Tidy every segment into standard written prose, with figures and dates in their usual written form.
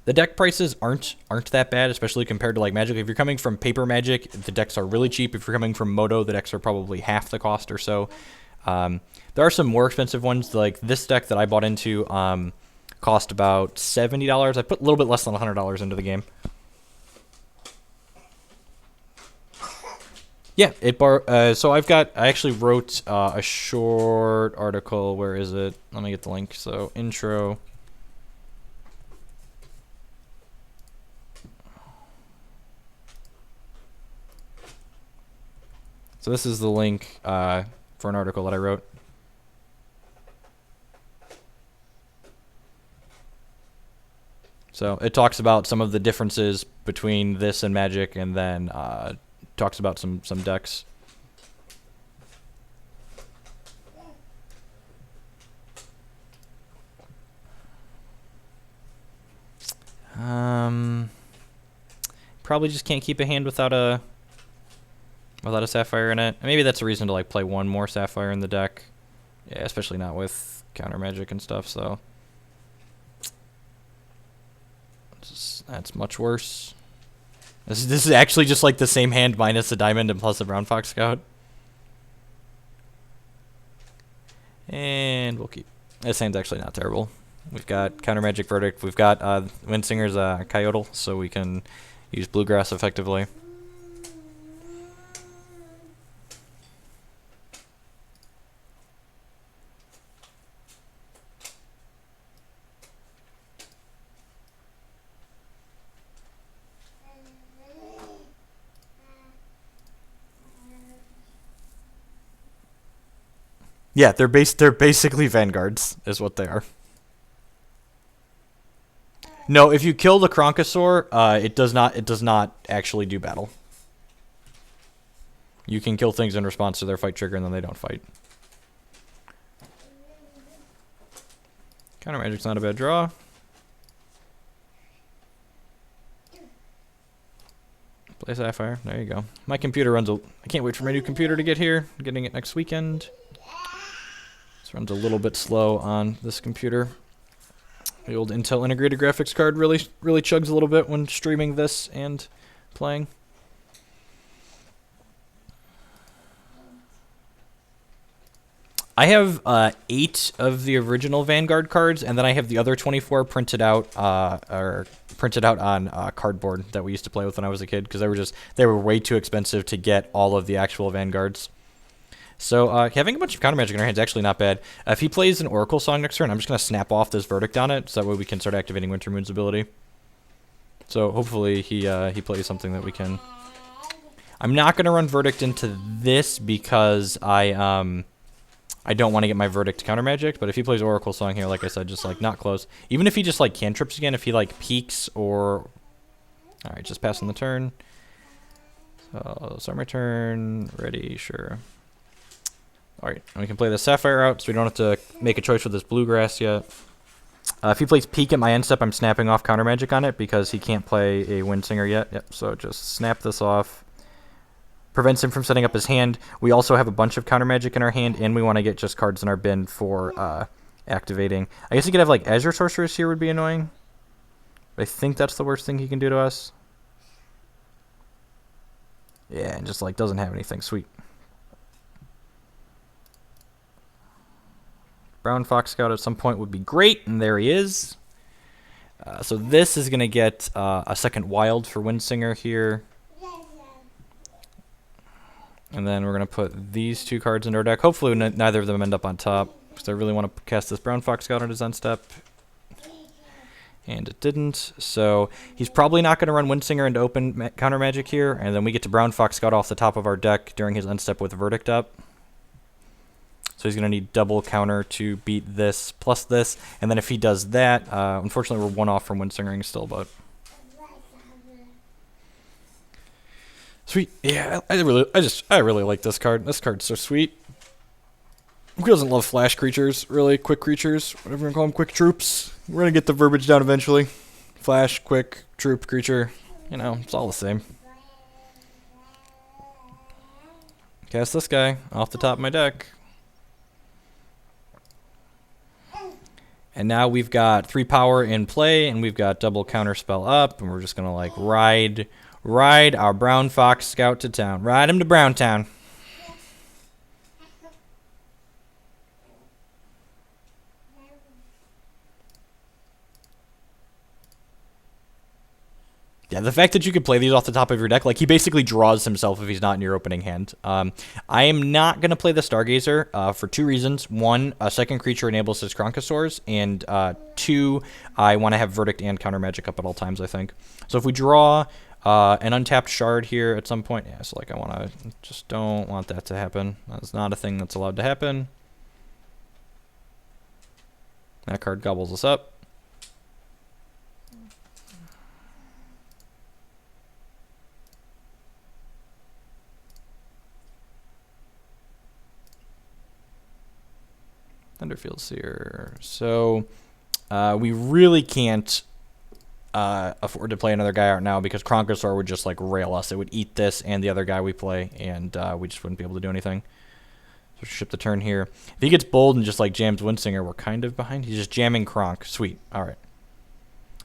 The deck prices aren't that bad, especially compared to like Magic. If you're coming from Paper Magic, the decks are really cheap. If you're coming from Moto, the decks are probably half the cost or so. There are some more expensive ones, like this deck that I bought into cost about $70. I put a little bit less than $100 into the game. Yeah, so I actually wrote a short article. Where is it? Let me get the link. So intro. So this is the link for an article that I wrote. So it talks about some of the differences between this and Magic, and then talks about some decks. Probably just can't keep a hand without a Sapphire in it. Maybe that's a reason to like play one more Sapphire in the deck. Yeah, especially not with counter Magic and stuff. So that's much worse. This is actually just like the same hand minus a diamond and plus a brown fox scout. And we'll keep. This hand's actually not terrible. We've got counter Magic Verdict. We've got Windsinger's Coyotle, so we can use Bluegrass effectively. Yeah, they're basically vanguards, is what they are. No, if you kill the Kronkosaur, it does not actually do battle. You can kill things in response to their fight trigger, and then they don't fight. Counter Magic's not a bad draw. Play Sapphire. There you go. My computer runs I can't wait for my new computer to get here. I'm getting it next weekend. This runs a little bit slow on this computer. The old Intel integrated graphics card really chugs a little bit when streaming this and playing. I have 8 of the original Vanguard cards, and then I have the other 24 printed out on cardboard that we used to play with when I was a kid, because they were way too expensive to get all of the actual Vanguards. So having a bunch of counter Magic in our hand is actually not bad. If he plays an Oracle Song next turn, I'm just going to snap off this Verdict on it, so that way we can start activating Wintermoon's ability. So hopefully he plays something that we can. I'm not going to run Verdict into this because I don't want to get my Verdict counter Magic, but if he plays Oracle Song here, like I said, just like not close. Even if he just like cantrips again, if he like peaks or... Alright, just passing the turn. So start my turn, ready, sure. Alright, and we can play the Sapphire out, so we don't have to make a choice for this Bluegrass yet. If he plays Peak at my end step, I'm snapping off Counter Magic on it because he can't play a Windsinger yet. Yep, so just snap this off. Prevents him from setting up his hand. We also have a bunch of Counter Magic in our hand, and we want to get just cards in our bin for activating. I guess he could have like Azure Sorceress here would be annoying. But I think that's the worst thing he can do to us. Yeah, and just like doesn't have anything. Sweet. Brown Fox Scout at some point would be great, and there he is. So this is going to get a second Wild for Windsinger here. And then we're going to put these 2 cards into our deck. Hopefully neither of them end up on top, because I really want to cast this Brown Fox Scout on his end step. And it didn't. So he's probably not going to run Windsinger into open counter Magic here, and then we get to Brown Fox Scout off the top of our deck during his end step with Verdict up. So he's going to need double counter to beat this plus this. And then if he does that, unfortunately we're 1 off from Windsingering still, but... Sweet. Yeah, I really like this card. This card's so sweet. Who doesn't love flash creatures, really? Quick creatures, whatever you call them, quick troops. We're going to get the verbiage down eventually. Flash, quick, troop, creature. You know, it's all the same. Cast this guy off the top of my deck. And now we've got 3 power in play, and we've got double counter spell up, and we're just gonna like ride our Brown Fox Scout to town. Ride him to Brown Town. Yeah, the fact that you could play these off the top of your deck, like he basically draws himself if he's not in your opening hand. I am not going to play the Stargazer for 2 reasons. 1, a second creature enables his Kronkosaurs, and 2, I want to have Verdict and Counter Magic up at all times, I think. So if we draw an untapped Shard here at some point, yeah, so like I want to, just don't want that to happen. That's not a thing that's allowed to happen. That card gobbles us up. Thunderfield Seer. So we really can't afford to play another guy out now because Kronkosaur would just like rail us. It would eat this and the other guy we play, and we just wouldn't be able to do anything. So ship the turn here. If he gets bold and just like jams Windsinger, we're kind of behind. He's just jamming Kronk. Sweet. All right.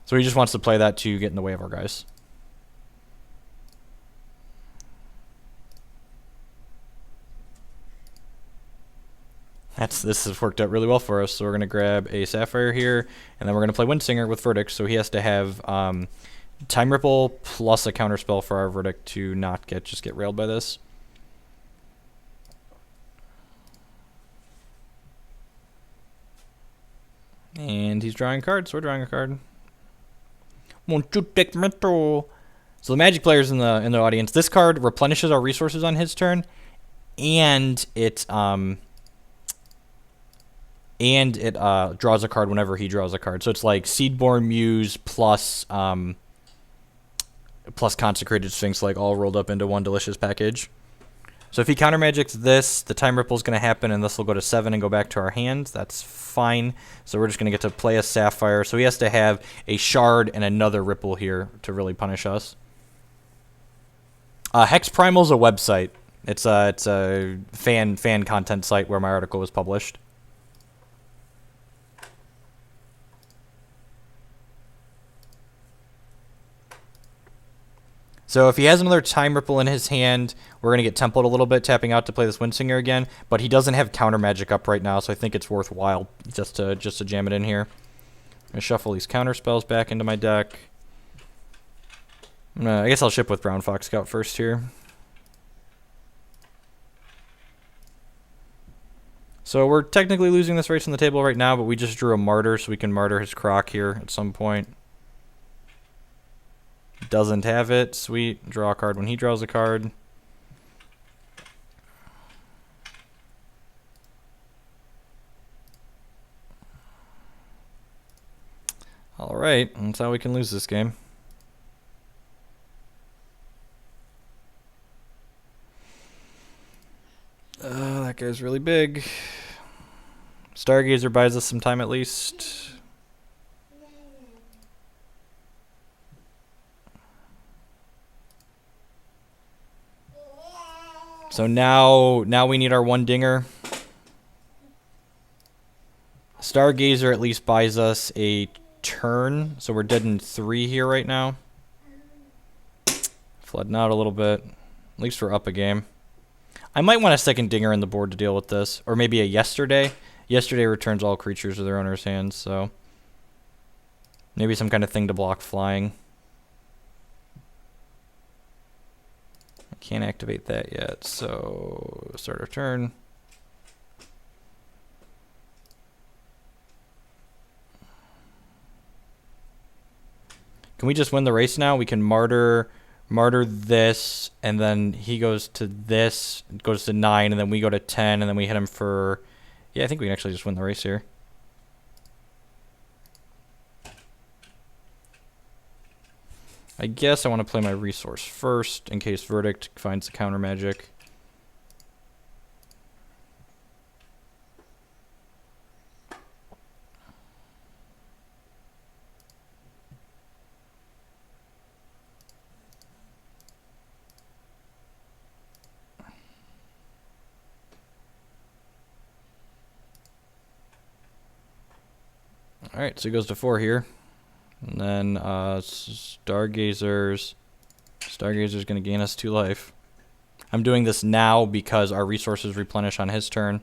So he just wants to play that to get in the way of our guys. This has worked out really well for us. So we're going to grab a Sapphire here, and then we're going to play Windsinger with Verdict. So he has to have Time Ripple plus a counterspell for our Verdict to not just get railed by this. And he's drawing cards, so we're drawing a card. Won't you take metal? So the Magic players in the audience, this card replenishes our resources on his turn, and it draws a card whenever he draws a card. So it's like Seedborn Muse plus Consecrated Sphinx, like all rolled up into one delicious package. So if he counter magics this, the Time Ripple is going to happen, and this will go to 7 and go back to our hands. That's fine. So we're just going to get to play a Sapphire. So he has to have a Shard and another Ripple here to really punish us. Hex Primal's a website. It's a fan content site where my article was published. So if he has another Time Ripple in his hand, we're going to get templed a little bit, tapping out to play this Windsinger again. But he doesn't have Counter Magic up right now, so I think it's worthwhile just to jam it in here. I'm going to shuffle these counter spells back into my deck. I guess I'll ship with Brown Fox Scout first here. So we're technically losing this race on the table right now, but we just drew a Martyr, so we can Martyr his Croc here at some point. Doesn't have it. Sweet. Draw a card when he draws a card. Alright, that's how we can lose this game. That guy's really big. Stargazer buys us some time at least. So now we need our 1 dinger. Stargazer at least buys us a turn, so we're dead in 3 here right now. Flooding out a little bit. At least we're up a game. I might want a second dinger in the board to deal with this, or maybe a Yesterday. Yesterday returns all creatures to their owner's hands, so maybe some kind of thing to block flying. Can't activate that yet, so start our turn. Can we just win the race now? We can martyr this, and then he goes to this, goes to 9, and then we go to 10, and then we hit him for... Yeah, I think we can actually just win the race here. I guess I want to play my resource first in case Verdict finds the counter magic. Alright, so he goes to 4 here. And then Stargazer's going to gain us 2 life. I'm doing this now because our resources replenish on his turn.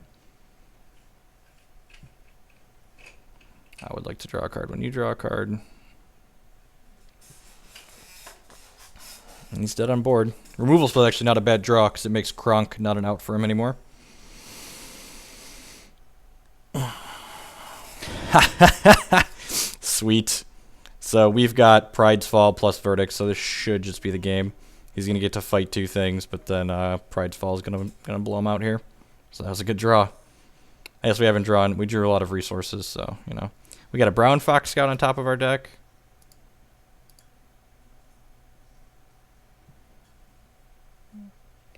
I would like to draw a card when you draw a card. And he's dead on board. Removal spell is actually not a bad draw because it makes Kronk not an out for him anymore. Sweet. So we've got Pride's Fall plus Verdict, so this should just be the game. He's going to get to fight 2 things, but then Pride's Fall is going to blow him out here. So that was a good draw. I guess we haven't drawn. We drew a lot of resources, so, you know. We got a Brown Fox Scout on top of our deck.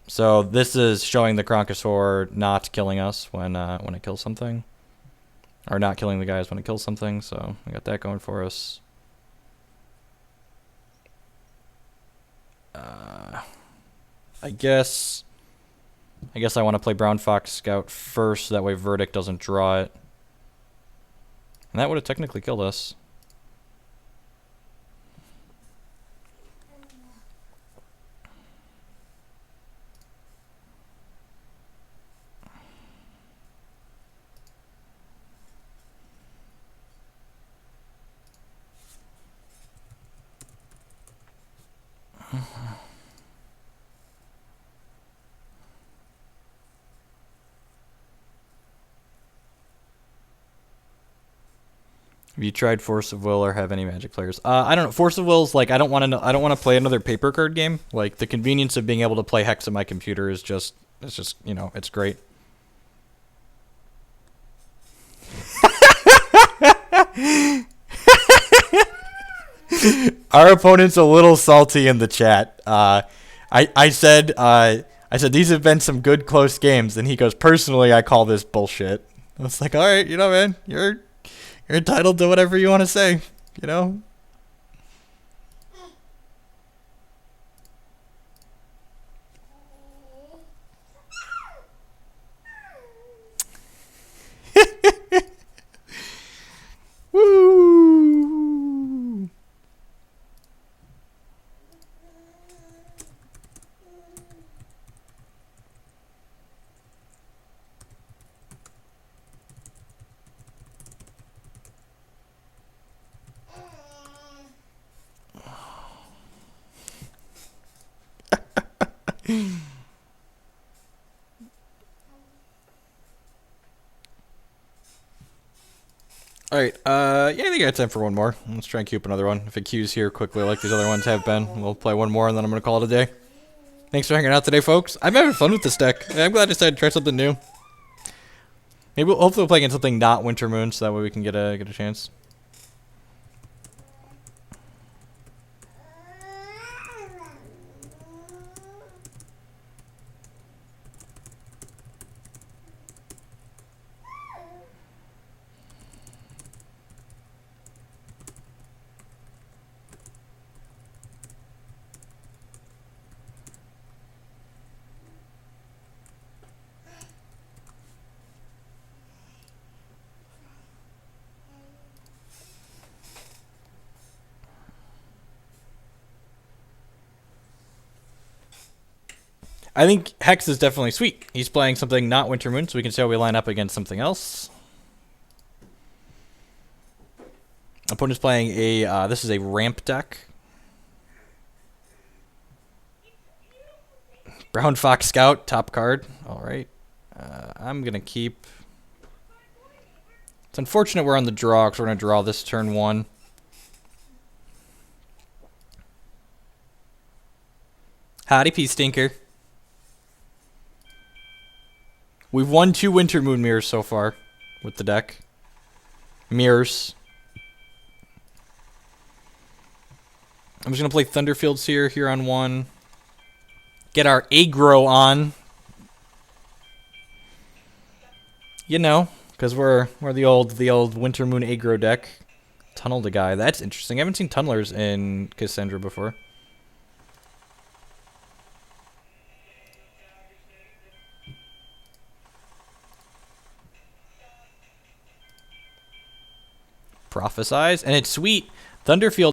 So this is showing the Kronkosaur not killing us when it kills something. Or not killing the guys when it kills something, so we got that going for us. I guess I want to play Brown Fox Scout first, so that way Verdict doesn't draw it. And that would have technically killed us. Have you tried Force of Will or have any Magic players? I don't know. Force of Will's like I don't want to play another paper card game. Like the convenience of being able to play Hex on my computer is just you know, it's great. Our opponent's a little salty in the chat. I said these have been some good close games, and he goes, personally, I call this bullshit. I was like, all right, you know, man, you're entitled to whatever you want to say, you know. Woo! Alright, yeah, I think I got time for one more. Let's try and queue up another one. If it queues here quickly like these other ones have been, we'll play one more and then I'm going to call it a day. Thanks for hanging out today, folks. I'm having fun with this deck. I'm glad I decided to try something new. Maybe hopefully we'll play against something not Winter Moon, so that way we can get a chance. I think Hex is definitely sweet. He's playing something not Winter Moon, so we can see how we line up against something else. Opponent's playing a, this is a ramp deck. Brown Fox Scout, top card. Alright. I'm going to keep... It's unfortunate we're on the draw, because we're going to draw this turn 1. Howdy, Pea Stinker. We've won 2 Winter Moon mirrors so far with the deck. Mirrors. I'm just going to play Thunderfields here on 1. Get our aggro on. You know, because we're the old Winter Moon aggro deck. Tunnel the guy. That's interesting. I haven't seen tunnelers in Cassandra before. Prophesize, and it's sweet. Thunderfield